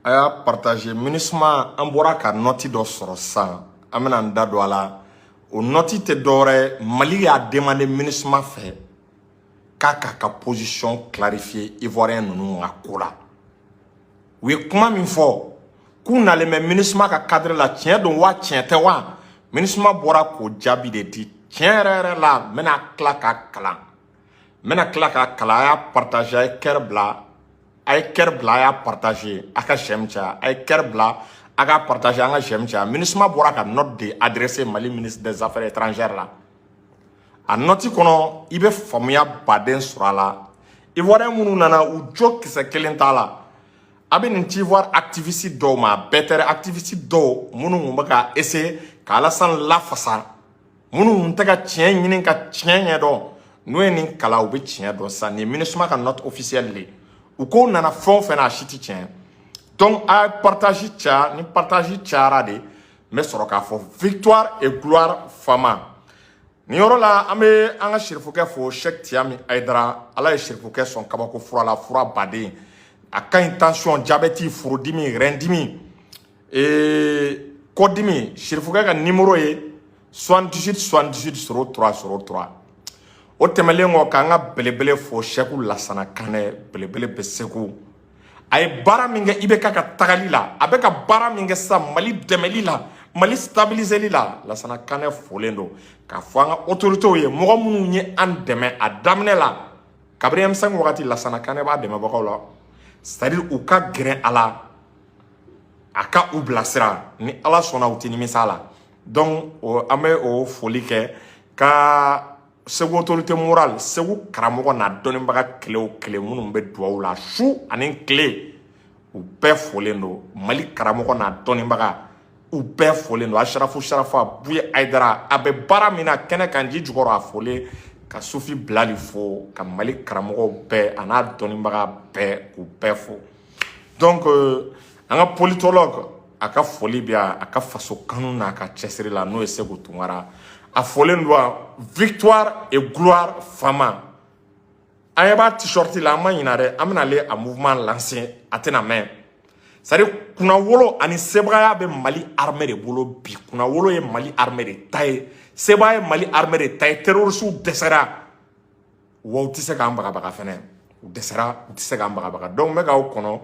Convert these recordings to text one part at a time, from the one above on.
a y'a partagé MINUSMA an bɔra ka nɔti dɔ sɔrɔ sisan an bɛna n da don a la o nɔti tɛ dɔwɛrɛ Mali y'a demandé MINUSMA fɛ k'a k'a ka position clarifier ivoirien ninnu ka ko la u ye kuma min fɔ k'u nalen bɛ MINUSMA ka cadre la tiɲɛ don wa tiɲɛ tɛ wa MINUSMA bɔra k'o jaabi de di tiɲɛ yɛrɛ la n bɛna tila k'a kalan a y'a partagé a ye kɛrɛ bila a y'a partagé a ka j'aime caya a ye kɛrɛ bila a ka partagé an ka j'aime caya MINUSMA bɔra ka note de adressé Mali ministre des affaires étrangères la a note kɔnɔ i bɛ faamuya baden sɔrɔ a la ivoirien minnu nana u jo kisɛ kelen t'a la a bɛ nin ci ivoire activiste dɔw ma bɛɛ tɛ activiste dɔw minnu tun bɛ ka essayer ka Alassane lafasa minnu tun tɛ ka tiɲɛ ɲini ka tiɲɛ ɲɛdɔn n'u ye nin kalan u bɛ tiɲɛ dɔn sisan nin MINUSMA ka note officielle de u ko nana fɛn o fɛn na a si tɛ tiɲɛ donc a ye partage caya ni partage cayara de n bɛ sɔrɔ k'a fɔ victoire et gloire Fama nin yɔrɔ la an bɛ an ka sirifukɛ fo Cheikh Tiyami Aidara ala ye sirifukɛ sɔn kabako fura la fura baden a ka ɲi tension diabète furudimi rɛndimi kɔdimi sirifukɛ ka numéro ye 78 78 03 03 o tɛmɛlen kɔ k'an ka belebele fo Cheikh Lassana Kanɛ belebele bɛ Segu a ye baara min kɛ IBK ka tagali la a bɛ ka baara min kɛ sisan Mali dɛmɛli la Mali stabiliseli la Lassana Kanɛ folen don k'a fɔ an ka autorités ye mɔgɔ minnu ye an dɛmɛ a daminɛ la kabini M5 wagati Lassana Kanɛ b'a dɛmɛbagaw la c'est-à-dire u ka gɛrɛ a la a ka u bilasira ni Ala sɔnna u tɛ nimisa la donc an bɛ o foli kɛ ka Segu autorité morale Segu karamɔgɔ n'a dɔnnibaga kile o kile minnu bɛ duwawu la su ani kile u bɛɛ folen don Mali karamɔgɔ n'a dɔnnibaga u bɛɛ folen don Asharafu Sharafa Buye Aidara a bɛ baara min na kɛnɛ kan ji jukɔrɔ a folen ka Sufi Bilali fo ka Mali karamɔgɔw bɛɛ a n'a dɔnnibaga bɛɛ k'u bɛɛ fo donc an ka politologue a ka foli bɛ a ka faso kanu n'a ka cɛsiri la n'o ye Segu Tunkara a folen don victoire et gloire Fama a ye b'a t-shirt la an ma ɲinɛ dɛ an bɛna ale a mouvement lancer a tɛna mɛn c'est-à-dire kunnawolo ani sebagaya bɛ Mali armée de bolo bi kunnawolo ye Mali armée de ta ye sebagaya ye Mali armée de ta ye terroristes dɛsɛra wa u tɛ se k'an bagabaga fɛnɛ u dɛsɛra u tɛ se k'an bagabaga donc n bɛ k'aw kɔnɔ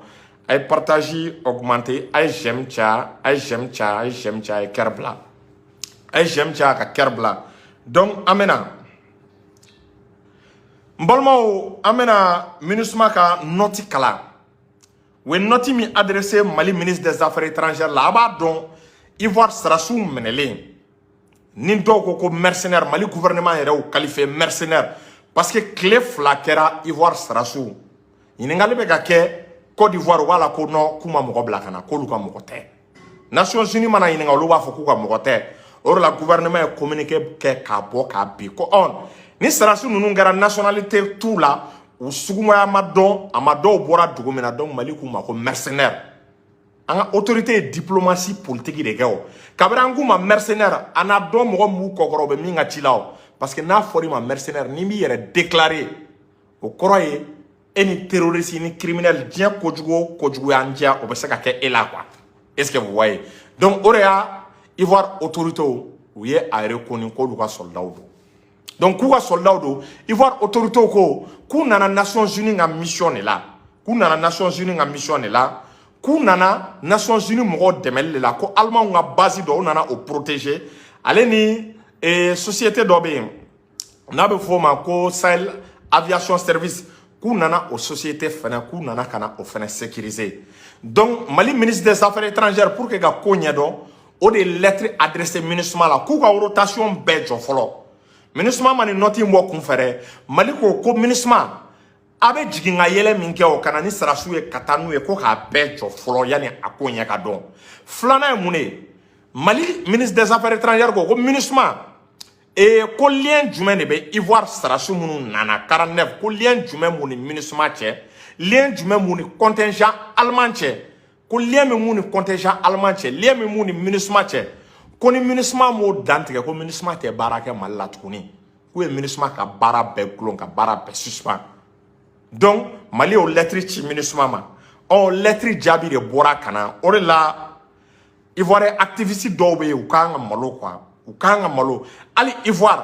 a ye partage augmenter a ye j'aime caya a ye j'aime caya a ye j'aime caya a ye cœur bila a ye j'aime caya ka cœur bila donc an bɛna n balimaw an bɛna MINUSMA ka note kalan u ye note min adressé Mali ministre des affaires étrangères la a b'a dɔn Ivoire sarasiw minɛlen ni dɔw ko mercenaire Mali gouvernement yɛrɛ y'u qualifié mercenaire parce que tile fila kɛra Ivoire sarasiw ɲininkali bɛ ka kɛ Côte d'Ivoire u b'a la ko non k'u ma mɔgɔ bila ka na k'olu ka mɔgɔ tɛ Nations Unies mana ɲininka olu b'a fɔ k'u ka mɔgɔ tɛ o de la gouvernement ye communiqué kɛ k'a bɔ k'a bin ko ni sarasiw ninnu kɛra nationalité t'u la u sugumaya ma dɔn a ma dɔw bɔra dugu min na donc Mali k'u ma ko mercenaire an ka autorité ye diplomatie politique de kɛ o kabini an k'u ma mercenaire a n'a dɔn mɔgɔ min b'u kɔkɔrɔ u bɛ min ka ci la o parce que n'a fɔra i ma mercenaire n'i b'i yɛrɛ déclarer o kɔrɔ ye e ni terroriste ni criminel diɲɛ kojugu o kojugu y'an diya o bɛ se ka kɛ e la quoi est-ce que vous voyez donc o de y'a Ivoire autorité u ye a reconnu k'olu ka soldat don donc k'u ka soldat don Ivoire autorité ko k'u nana Nations Unies ka mission de la k'u nana Nations Unies ka mission de la k'u nana Nations Unies mɔgɔw dɛmɛli de la ko Allemand ka base dɔ u nana o protéger ale ni société dɔ bɛ yen n'a bɛ f'o ma ko Sahel Aviation Service k'u nana o société fɛnɛ k'u nana ka na o fɛnɛ sécuriser donc Mali ministre des affaires étrangères pour que ka ko ɲɛdɔn o de lettre adressée MINUSMA la k'u ka rotation bɛɛ jɔ fɔlɔ MINUSMA ma nin note in bɔ kun fɛ dɛ Mali ko MINUSMA a bɛ jigin ka yɛlɛ min kɛ o ka na ni sarasiw ye ka taa n'u ye ko k'a bɛɛ jɔ fɔlɔ yanni a ko ɲɛ ka dɔn filanan ye mun ye Mali ministre des affaires étrangères ko MINUSMA ko lien jumɛn de bɛ Ivoire sarasiw minnu nana 49 ko lien jumɛn mun ni MINUSMA cɛ lien jumɛn mun ni contingent allemand cɛ ko lien min mun ni contingent allemand cɛ lien min mun ni MINUSMA cɛ ko ni MINUSMA m'o dantigɛ ko MINUSMA tɛ baara kɛ Mali la tuguni k'u ye MINUSMA ka baara bɛɛ gulon ka baara bɛɛ suspend donc Mali y'o lettre ci MINUSMA ma on lettre jaabi de bɔra kana o de la Ivoire activiste dɔw bɛ u kan ka malo quoi u kan ka malo hali Ivoire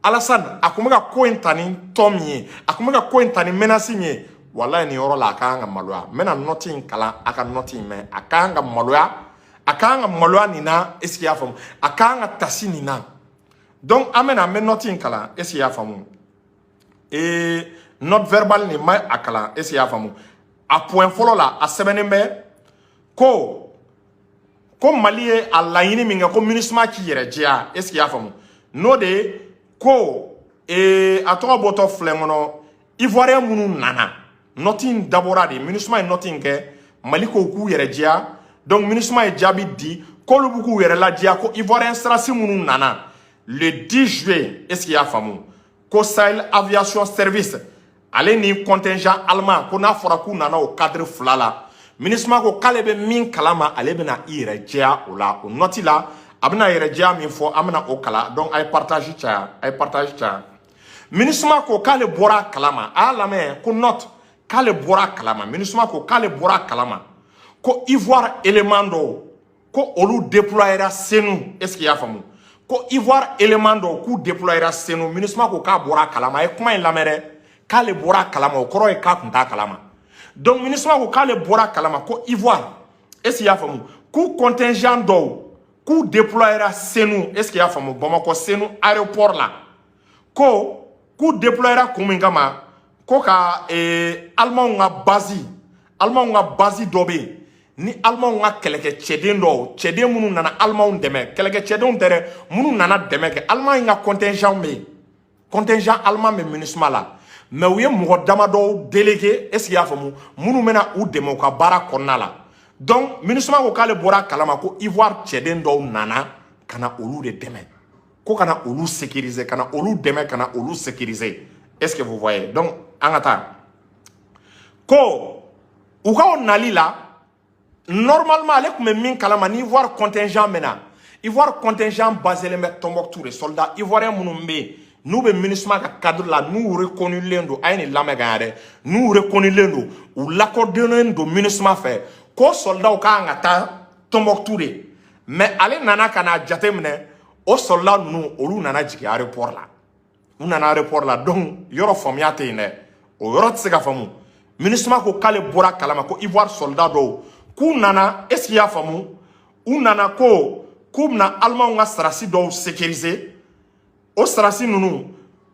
Alassane a kun bɛ ka ko in ta ni tɔn min ye a kun bɛ ka ko in ta ni menace min ye wallahi nin yɔrɔ la a kan ka maloya n bɛna note in kalan a ka note in mɛn a kan ka maloya nin na est-ce qu'il y'a faamu a kan ka tasi nin na donc an bɛ note in kalan est-ce qu'il y'a faamu note verbale nin ma a kalan est-ce qu'il y'a faamu a point fɔlɔ la a sɛbɛnnen bɛ ko Mali ye a laɲini min kɛ ko MINUSMA k'i yɛrɛ jɛya est-ce qu'il y'a faamu n'o de ye ko a tɔgɔ bɔtɔ filɛ n kɔnɔ Ivoirien minnu nana note in dabɔra de MINUSMA ye note in kɛ Mali ko k'u yɛrɛ jɛya donc MINUSMA ye jaabi di k'olu bɛ k'u yɛrɛ lajɛya ko Ivoirien sirasi minnu nana le 10 juillet est-ce qu'il y'a faamu ko Sahel Aviation Service ale ni contingent allemand ko n'a fɔra k'u nana o cadre fila la MINUSMA ko k'ale bɛ min kalama ale bɛna i yɛrɛ jɛya o la o note la a bɛna yɛrɛ jɛya min fɔ an bɛna o kala donc a ye partage caya MINUSMA ko k'ale bɔra kalama a y'a lamɛn ko note k'ale bɔra kalama MINUSMA ko k'ale bɔra kalama ko Ivoire élément dɔw ko olu déployera Senu est-ce qu'il y'a faamu ko Ivoire élément dɔw k'u déployera Senu MINUSMA ko k'a bɔra kalama a ye kuma in lamɛn dɛ k'ale bɔra kalama o kɔrɔ ye k'a kun t'a kalama donc MINUSMA ko k'ale bɔra kalama ko Ivoire est-ce qu'il y'a faamu k'u contingent dɔw k'u déployera Senu est-ce qu'il y'a faamu Bamako Senu aéroport la ko k'u déployera kun min kama ko ka Allemand ka base dɔ bɛ yen ni Allemand ka kɛlɛkɛcɛden dɔw cɛden minnu nana Allemand dɛmɛ kɛlɛkɛcɛdenw tɛ dɛ minnu nana dɛmɛ kɛ Allemand ka contingent bɛ yen contingent Allemand bɛ MINUSMA la mais u ye mɔgɔ damadɔw délégué est-ce qu'il y'a faamu minnu bɛna u dɛmɛ u ka baara kɔnɔna la donc MINUSMA ko k'ale bɔra kalama ko Ivoire cɛden dɔw nana ka na olu de dɛmɛ ko ka na olu sécuriser ka na olu dɛmɛ ka na olu sécuriser est-ce que vous voyez donc an ka taa ko u ka o nali la normalement ale tun bɛ min kalama ni Ivoire contingent mɛna Ivoire contingent baselen bɛ Tombouctou de soldats ivoiriens minnu bɛ yen n'u bɛ MINUSMA ka cadre la n'u reconnulen don a ye nin lamɛn kan yɛrɛ n'u reconnulen don u lakodɔnnen don MINUSMA fɛ ko soldats kan ka taa Tombouctou de mais ale nana ka na jateminɛ o soldats ninnu olu nana jigin aéroport la u nana aéroport la donc yɔrɔ faamuya tɛ yen dɛ o yɔrɔ tɛ se ka faamu MINUSMA ko k'ale bɔra kalama ko Ivoire soldats dɔw k'u nana est-ce qu'il y'a faamu u nana ko k'u bɛna Allemand ka sarasi dɔw sécuriser o sarasi ninnu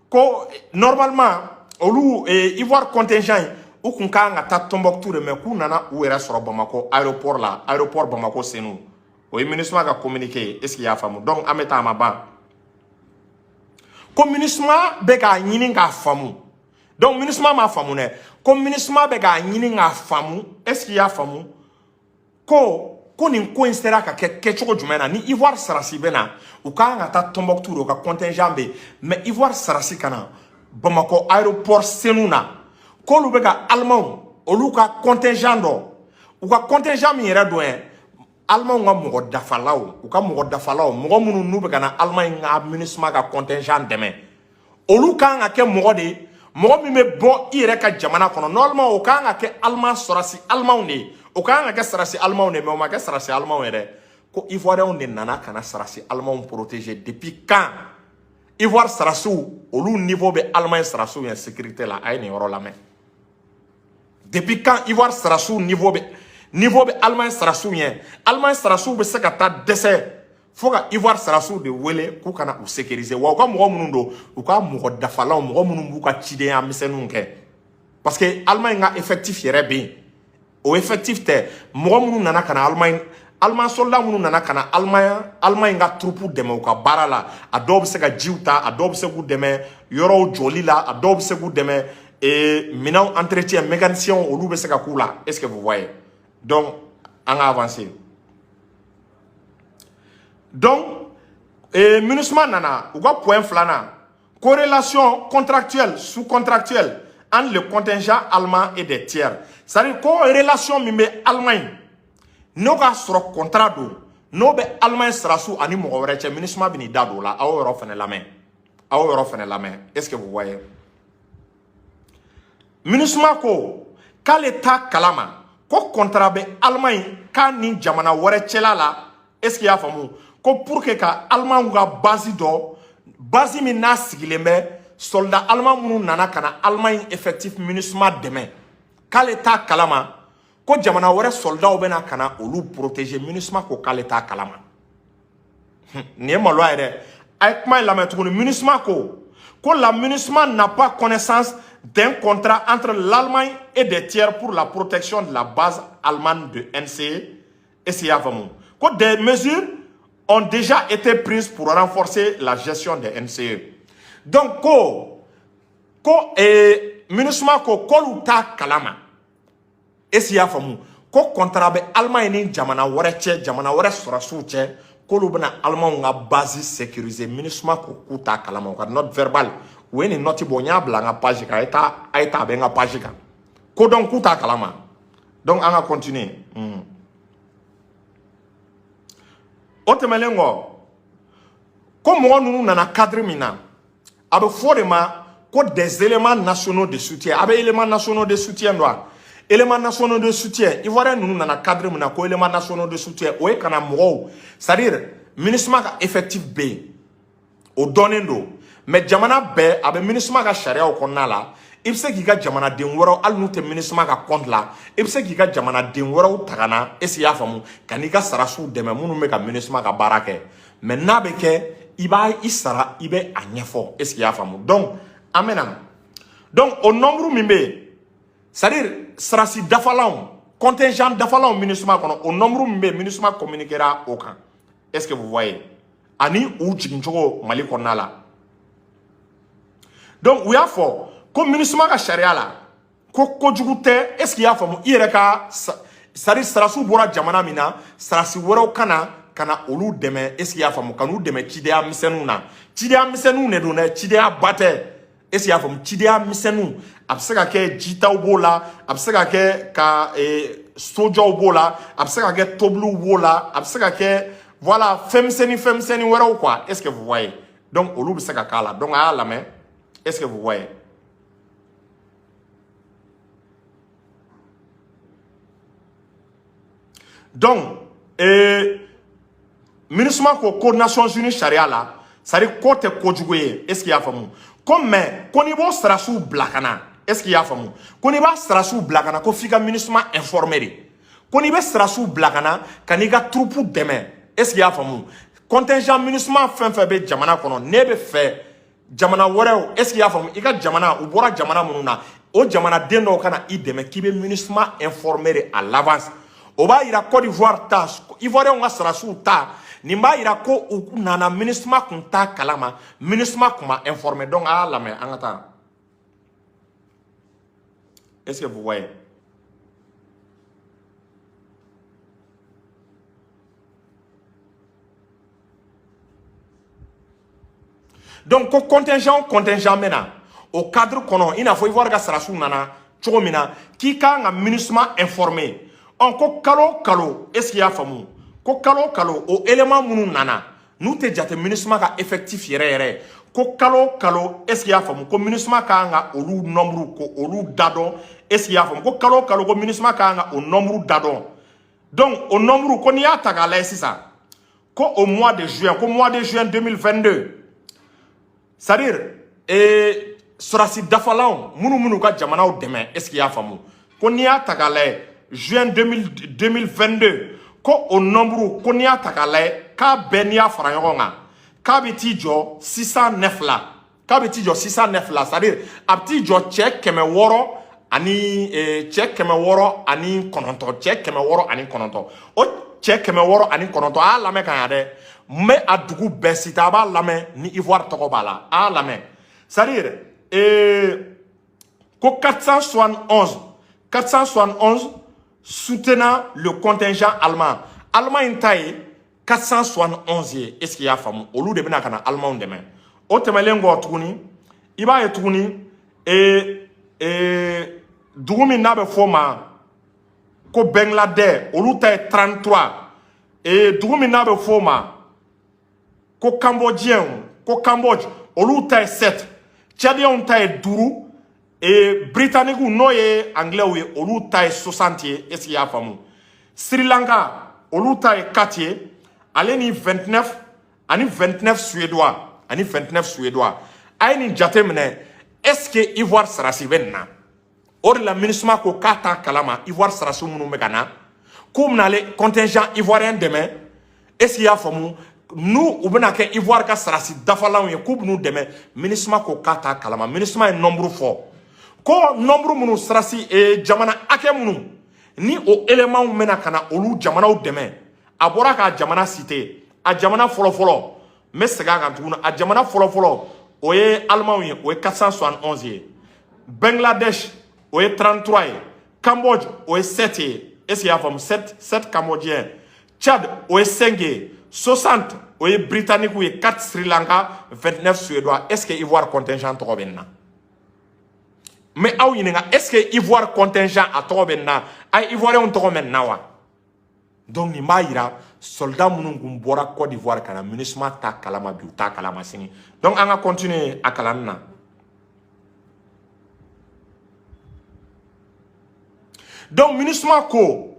ko normalement olu Ivoire contingent u kun kan ka taa Tombouctou de mais k'u nana u yɛrɛ sɔrɔ Bamako aéroport la aéroport Bamako Senu o ye MINUSMA ka communiqué est-ce qu'il y'a faamu donc an bɛ taa a ma ban ko MINUSMA bɛ k'a ɲini k'a faamu donc MINUSMA m'a faamu dɛ ko MINUSMA bɛ k'a ɲini k'a faamu est-ce qu'il y'a faamu ko nin ko in sera ka kɛ kɛcogo jumɛn na ni Ivoire sarasi bɛ na u kan ka taa Tombouctou de u ka contingent bɛ mais Ivoire sarasi ka na Bamako aéroport Senu na k'olu bɛ ka Allemand olu ka contingent dɔ u ka contingent min yɛrɛ don yɛ Allemand ka mɔgɔ dafalaw u ka mɔgɔ dafalaw mɔgɔ minnu n'u bɛ ka na Allemand ka MINUSMA ka contingent dɛmɛ olu kan ka kɛ mɔgɔ de ye mɔgɔ min bɛ bɔ i yɛrɛ ka jamana kɔnɔ normalement o kan ka kɛ Allemand sarasi Allemand de ye o kan ka kɛ sarasi Allemand de mais o ma kɛ sarasi Allemand yɛrɛ ko Ivoiriens de nana ka na sarasi Allemand protéger depuis quand Ivoire sarasiw olu niveau bɛ Allemand sarasiw ye sécurité la a ye nin yɔrɔ lamɛn depuis quand Ivoire sarasiw niveau bɛ Allemand sarasiw ye Allemand sarasiw bɛ se ka taa dɛsɛ fo ka Ivoire sarasiw de wele k'u kana u sécuriser wa u ka mɔgɔ minnu don u ka mɔgɔ dafalaw mɔgɔ minnu b'u ka cidenya misɛnninw kɛ parce que Allemand ka effectif yɛrɛ bɛ yen o effectif tɛ mɔgɔ minnu nana ka na Allemand soldats minnu nana ka na Allemand ka troupe dɛmɛ u ka baara la a dɔw bɛ se ka jiw ta a dɔw bɛ se k'u dɛmɛ yɔrɔw jɔli la a dɔw bɛ se k'u dɛmɛ minɛnw entretien mécaniciens olu bɛ se ka k'u la est-ce que vous voyez donc an ka avancer donc MINUSMA nana u ka point filanan corrélation contractuelle sous-contractuelle entre le contingent allemand et des tiers c'est-à-dire ko relation min bɛ Allemagne n'o ka sɔrɔ contrat don n'o bɛ Allemagne sarasiw ani mɔgɔ wɛrɛ cɛ MINUSMA bɛ n'i da don o la a y'o yɔrɔ fɛnɛ lamɛn est-ce que vous voyez MINUSMA ko k'ale ta kalama ko contrat bɛ Allemagne k'a ni jamana wɛrɛ cɛla la est-ce qu'il y'a faamu ko pour que ka Allemagne ka base dɔ base min n'a sigilen bɛ soldat allemand minnu nana ka na Allemagne effectif MINUSMA dɛmɛ k'ale ta kalama ko jamana wɛrɛ soldat bɛna ka na olu protéger MINUSMA ko k'ale ta kalama nin ye maloya yɛrɛ a ye kuma in lamɛn tuguni MINUSMA ko la MINUSMA n'a pas connaissance d'un contrat entre l'Allemagne et des tiers pour la protection de la base allemande de NCE et SIAFAMU. Des mesures ont déjà été prises pour renforcer la gestion des NCE. Donc, MINUSMA ko ta kalama et SIAFAMU ko contrat be Allemagne ni jamana wɛrɛ cɛ jamana wɛrɛ sɔrɔsiw cɛ k'olu bɛna Allemagne ka base sécuriser MINUSMA ko k'u ta kalama u ka note verbale ou une note bon y'a blanc à page ka eta ben page ka ko donc k'u ta kalama donc on va continuer o tɛmɛlen kɔ ko mɔgɔ ninnu nana cadre min na a bɛ fɔ de ma ko des éléments nationaux de soutien a bɛ éléments nationaux de soutien dɔn éléments nationaux de soutien ivoirien ninnu nana cadre min na ko éléments nationaux de soutien o ye kana mɔgɔw c'est-à-dire MINUSMA ka effectif bɛ yen o dɔnnen don mais jamana bɛɛ a bɛ MINUSMA ka sariyaw kɔnɔna la i bɛ se k'i ka jamanaden wɛrɛw hali n'u tɛ MINUSMA ka compte la i bɛ se k'i ka jamanaden wɛrɛw ta ka na est-ce qu'il y'a faamu ka n'i ka sarasiw dɛmɛ minnu bɛ ka MINUSMA ka baara kɛ mais n'a bɛ kɛ i b'a i sara i bɛ a ɲɛfɔ est-ce qu'il y'a faamu donc an bɛ na donc o nombre min bɛ yen c'est-à-dire sarasi dafalanw contingent dafalanw MINUSMA kɔnɔ o nombre min bɛ yen MINUSMA communiquera o kan est-ce que vous voyez ani u jigincogo Mali kɔnɔna la donc u y'a fɔ ko MINUSMA ka sariya la ko kojugu tɛ est-ce qu'il y'a faamu i yɛrɛ ka c'est-à-dire sarasiw bɔra jamana min na sarasi wɛrɛw kana olu dɛmɛ est-ce qu'il y'a faamu ka n'u dɛmɛ cidenya misɛnninw na cidenya misɛnninw de don dɛ cidenya ba tɛ est-ce qu'il y'a faamu cidenya misɛnninw a bɛ se ka kɛ jitaw b'o la a bɛ se ka kɛ ka sojɔw b'o la a bɛ se ka kɛ tobiliw b'o la a bɛ se ka kɛ voilà fɛn misɛnnin wɛrɛw quoi est-ce que vous voyez donc olu bɛ se ka k'a la donc a y'a lamɛn est-ce que vous voyez donc MINUSMA ko Nations Unies sariya la c'est-à-dire ko tɛ kojugu ye est-ce qu'il y'a faamu ko mais ko n'i b'o sarasiw bila ka na est-ce qu'il y'a faamu ko n'i b'a sarasiw bila ka na ko f'i ka MINUSMA informer de ko n'i bɛ sarasiw bila ka na ka n'i ka troupe dɛmɛ est-ce qu'il y'a faamu contingent MINUSMA fɛn fɛn bɛ jamana kɔnɔ ne bɛ fɛ jamana wɛrɛw est-ce qu'il y'a faamu i ka jamana u bɔra jamana minnu na o jamanaden dɔw kana i dɛmɛ k'i bɛ MINUSMA informer de à l'avance o b'a yira Côte d'Ivoire ta Ivoiriens ka sarasiw ta nin b'a yira ko u nana MINUSMA kun t'a kalama MINUSMA kun ma informer donc a y'a lamɛn an ka taa est-ce que vous voyez donc ko contingent mɛn na o cadre kɔnɔ i n'a fɔ Ivoire ka sarasiw nana cogo min na k'i kan ka MINUSMA informer ko kalo est-ce qu'il y'a faamu ko kalo o élément minnu nana n'u tɛ jate MINUSMA ka effectif yɛrɛ ko kalo est-ce qu'il y'a faamu ko MINUSMA kan ka olu nombre ko olu da dɔn est-ce qu'il y'a faamu ko kalo ko MINUSMA kan ka o nombre da dɔn donc o nombre ko n'i y'a ta k'a lajɛ sisan ko au mois de juin 2022 c'est-à-dire surasi dafalanw minnu ka jamanaw dɛmɛ est-ce qu'il y'a faamu ko n'i y'a ta k'a lajɛ juin 2022 ko o nombre ko n'i y'a ta k'a lajɛ k'a bɛɛ n'i y'a fara ɲɔgɔn kan k'a bɛ t'i jɔ 609 la c'est-à-dire a bɛ t'i jɔ cɛ 600 ani cɛ 600 ani 9 cɛ 600 ani 9 o cɛ 600 ani 9 a y'a lamɛn ka ɲa dɛ n bɛ a dugu bɛɛ cité a b'a lamɛn ni Ivoire tɔgɔ b'a la a y'a lamɛn c'est-à-dire ko 471 soutenant le contingent allemand Allemagne ta ye 471 ye est-ce qu'il y'a faamu olu de bɛna ka na Allemand dɛmɛ o tɛmɛlen kɔ tuguni i b'a ye tuguni dugu min n'a bɛ fɔ ma ko Bangladesh olu ta ye 33 dugu min n'a bɛ fɔ ma ko Cambodge olu ta ye 7 Tchadiens ta ye 5 Et Britannique ou noye anglais ou olu taille 60 est-ce qu'il y a famu Sri Lanka olu taille 4 allez ni 29 ani 29 suédois ani 29 suédois ay ni jatemne est-ce que Ivoire sera sivenna or la MINUSMA ko kata kalama Ivoire sera sumunu megana comme n'allez contingent ivoirien demain est-ce qu'il y a famu nous ou bien que Ivoire ka sera si dafalan ye coupe nous demain MINUSMA ko kata kalama MINUSMA est nombre fort ko nombre munu sarasi jamana ake munu ni o élément mena kana olu jamana o deme abora ka jamana cité a jamana folo mais sega kan tuguna a jamana folo o ye allemand ye o ye 471 ye Bangladesh o ye 33 ye Cambodge o ye 7 ye est-ce qu'il y a femme 7 cambodgiens Tchad o ye 5 ye 60 o ye britannique o ye 4 Sri Lanka 29 suédois est-ce que Ivoire contingent to benna mais est-ce que Ivoire contingent à Tobena a Ivoirien on Tomen donc ni maïra soldat munungum bora Côte d'Ivoire kana MINUSMA ta kalama bi ta kalama sini donc on va continuer à kalanna donc MINUSMA ko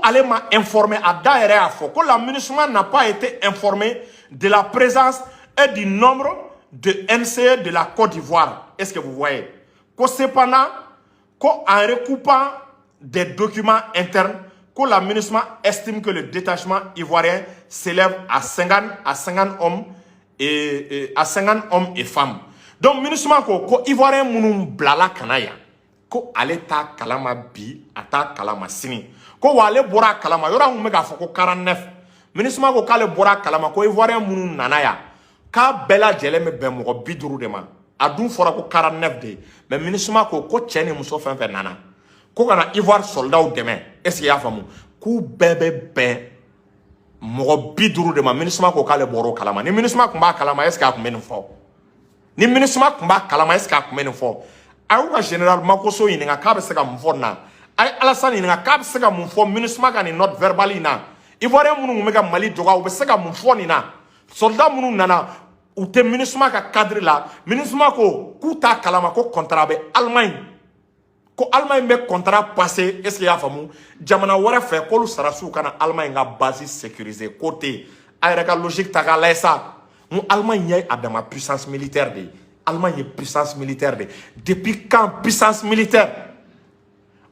allait m'a informé à daere à fo ko la MINUSMA n'a pas été informé de la présence et du nombre de NCE de la Côte d'Ivoire est-ce que vous voyez cependant, en recoupant des documents internes, que la MINUSMA estime que le détachement ivoirien s'élève à 50 hommes et femmes. Donc MINUSMA ko ivoirien munum blala kanaya ko ale ta kalama bi ata kalama sini ko wale bora kalama yora un mega foko 49 MINUSMA ko kale bora kalama ko ivoirien munum nanaya ka bela jeleme be mo biduru de ma a dun fora ko 49 de mais MINUSMA ko tieni muso fen nana ko kana Ivoire soldat demain est-ce qu'il y a famu ku bebe mo biduru de ma MINUSMA ko kale boro kalama ni MINUSMA ko ba kalama est-ce qu'il y a combien de fois ni MINUSMA ko ba kalama est-ce qu'il y a combien de fois awu général Makoso yininga ka be se ka mfona ay Alassane yininga ka be se ka mfo MINUSMA ka ni note verbal ina Ivoirien munu mega Mali doga o be se ka mfoni na soldat munu nana ou te MINUSMA ka cadre là MINUSMA ko kuta kalama ko contrat be Allemagne ko Allemagne be contrat passé est-ce qu'il y a famu jamana wara fait ko lu sarasu kana Allemagne nga base sécurisée côté ayra ka logique ta ka laissa mu Allemagne yay adama puissance militaire de Allemagne est puissance militaire de depuis quand puissance militaire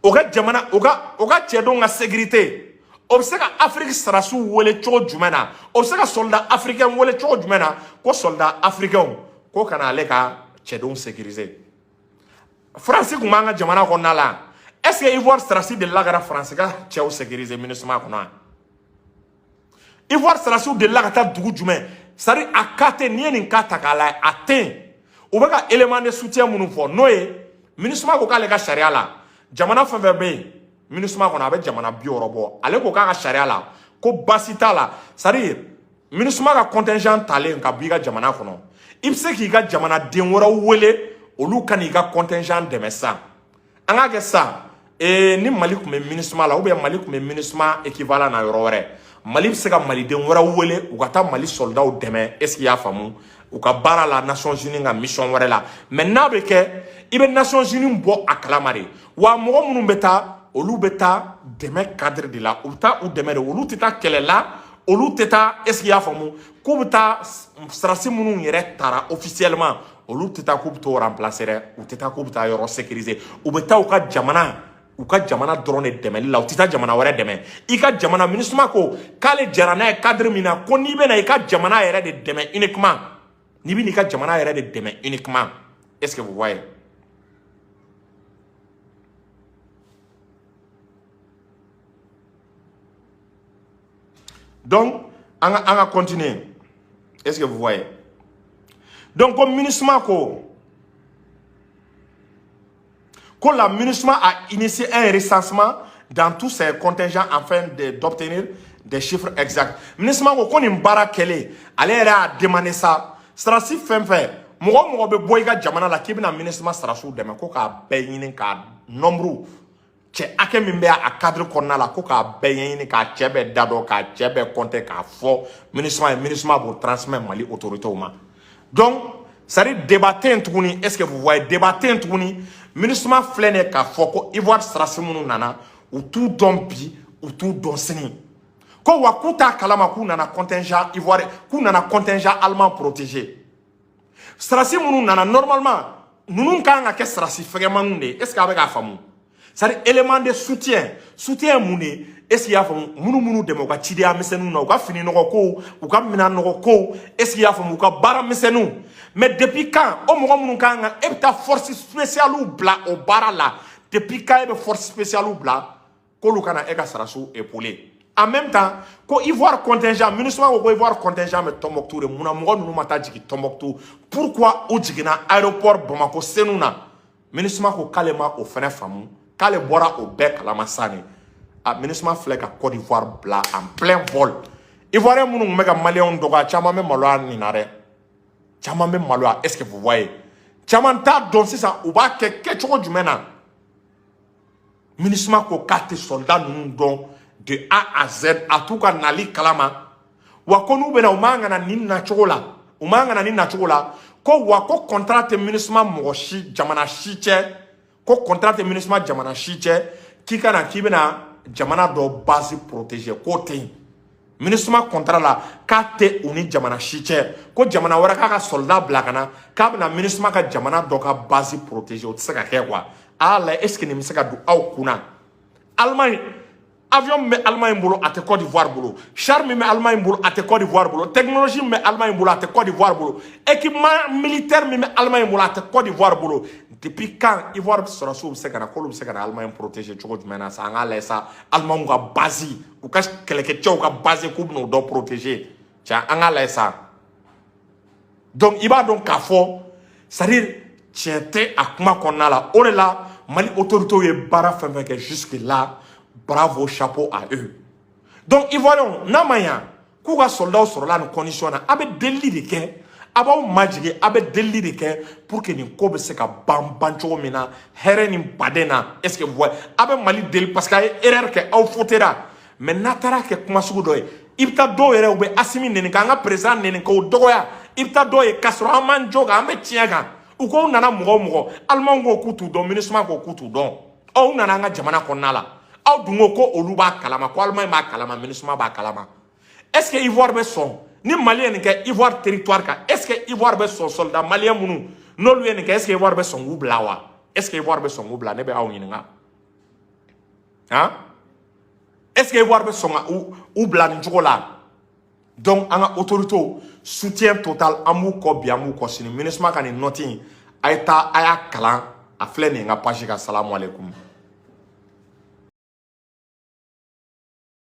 oga jamana oga tiedo nga sécurité obseka Afrique sarasu wole cho jumena obseka soldat africain wole cho jumena ko soldat africain ko kana leka chedon sécurisé France ko manga jamana ko nala est-ce que Ivoire sarasu de lagara France ka cheo sécurisé MINUSMA ko na Ivoire sarasu de lagata dugu jumen sari akate nieni kata kala atteint obeka élément de soutien munu fo noye MINUSMA ko kale ka sharia la jamana fenbe MINUSMA kona abe jamana biorobo ale ko ka sharia la ko basita la c'est-à-dire MINUSMA ka contingent talent ka biga jamana kono ibse ki ga jamana denwora wele olu kan i ka contingent deme sa anga ke sa ni Mali ko MINUSMA la ou bien Mali ko MINUSMA équivalent na yoro wore Mali se ka Mali denwora wele u ka ta Mali soldat o deme est-ce qu'il y a famu u ka bara la Nations Unies nga mission wore la maintenant be ke ibe Nations Unies bo akalamare wa mo munu beta olu beta deme cadre de la uta ou deme de olu teta kele la olu teta est-ce qu'il y a famu ko beta strasi munu yere tara officiellement olu teta ko to remplacer ou teta ko beta yoro sécuriser ou beta u ka jamana drone deme la teta jamana wore deme i ka jamana MINUSMA ko kale jarana e cadre mina ko ni be na i ka jamana yere de deme uniquement ni bi ni ka jamana yere de deme uniquement est-ce que vous voyez donc on va continuer est-ce que vous voyez donc comme MINUSMA ko la MINUSMA a initié un recensement dans tous ses contingents afin d'obtenir des chiffres exacts MINUSMA ko ni mbara kele ale a demandé ça strasi fenfe mo be boyga jamana la kibina MINUSMA strasu deme ko ka bayini ka nombre che ake mimbe a cadre konna la ko ka bayini ka chebe dado ka chebe compter ka fo MINUSMA bo transmettre Mali autorité ma donc ça dit débattre tuguni est-ce que vous voyez débattre tuguni MINUSMA flène ka foko Ivoire sarasi munu nana ou tout don bi ou tout don sini ko wa kuta kalama ku nana contingent Ivoire ku nana contingent allemand protégé sarasi munu nana normalement nous kan ka ke sarasi fegema nde est-ce que avec a famu c'est élément de soutien mune est-ce qu'il y a famu munu de mo ka chidi a mesenu na ka fini no ko ou ka mina no ko est-ce qu'il y a famu ka bara mesenu mais depuis quand o mo munu kan e ta force spéciale ou bla au bara là depuis quand e force spéciale ou bla ko lu kana e ka sarasu épaulé en même temps ko Ivoire contingent MINUSMA ko Ivoire contingent me Tombouctou muna mo nunu mata jigi Tombouctou pourquoi o jigina aéroport Bamako senuna MINUSMA ko kalema o fene famu kale bora au bec la massani a MINUSMA flek à Côte d'Ivoire bla en plein vol Ivoirien munu mega malien doga chama me maloa ni nare chama me maloa est-ce que vous voyez chama ta don ça ou ba ke choko jumena MINUSMA ko carte soldat nous don de A à Z à tout cas nali kalama wa ko nu bena umanga na ninna chokola umanga na ninna chokola ko wa ko contrat MINUSMA moshi jamana shiche ko contrat MINUSMA jamana shiche ki kana ki bena jamana do base protégé ko te MINUSMA contrat la ka te uni jamana shiche ko jamana wara ka soldat blakana ka bena MINUSMA ka jamana do ka base protégé o tsaka ke quoi ala est-ce que ni misaka du au kuna Allemagne avion me Allemagne bolo à Côte d'Ivoire bolo charme me Allemagne bolo à Côte d'Ivoire bolo technologie me Allemagne bolo à Côte d'Ivoire bolo équipement militaire me Allemagne bolo à Côte d'Ivoire bolo depuis quand Ivoire sera sous sekana kolum sekana Allemagne protégé choko jumena sa ngala sa Allemagne ga base ou ka keleke tcho ga base ko no do protéger tiens ngala sa donc il va donc kafo c'est-à-dire tiente akuma konala orela Mali autorité est bara fait jusque là bravo chapeau à eux donc Ivoiriens namaya kuga soldat sur la condition na abe deli de ke abaw majige abe deli de ke pour que ni ko be se ka bambancho mina here ni badena est-ce que vous voyez abe Mali deli parce que erreur ke aw fotera mais natara ke kuma sugu doy ibta do yere ube asimi neni ka nga président neni ko dogoya ibta do ye kasro aman joga ambe tiaga uko nana mugo allemand go kutu don MINUSMA go kutu don o nana nga jamana konnala aw dungo ko oluba kalama ko allemand ma kalama MINUSMA ba kalama est-ce que Ivoire be son ni malien ke Ivoire territoire ka est-ce que Ivoire be son soldat malien munu no lui en ke est-ce que Ivoire be son ublawa est-ce que Ivoire be son ubla ne be aw nyinga hein est-ce que Ivoire be son ubla ni jogola donc anga autorité soutien total amu ko biamu ko sini MINUSMA kan noti ayta aya kalan a flene nga page ka salamu alaikum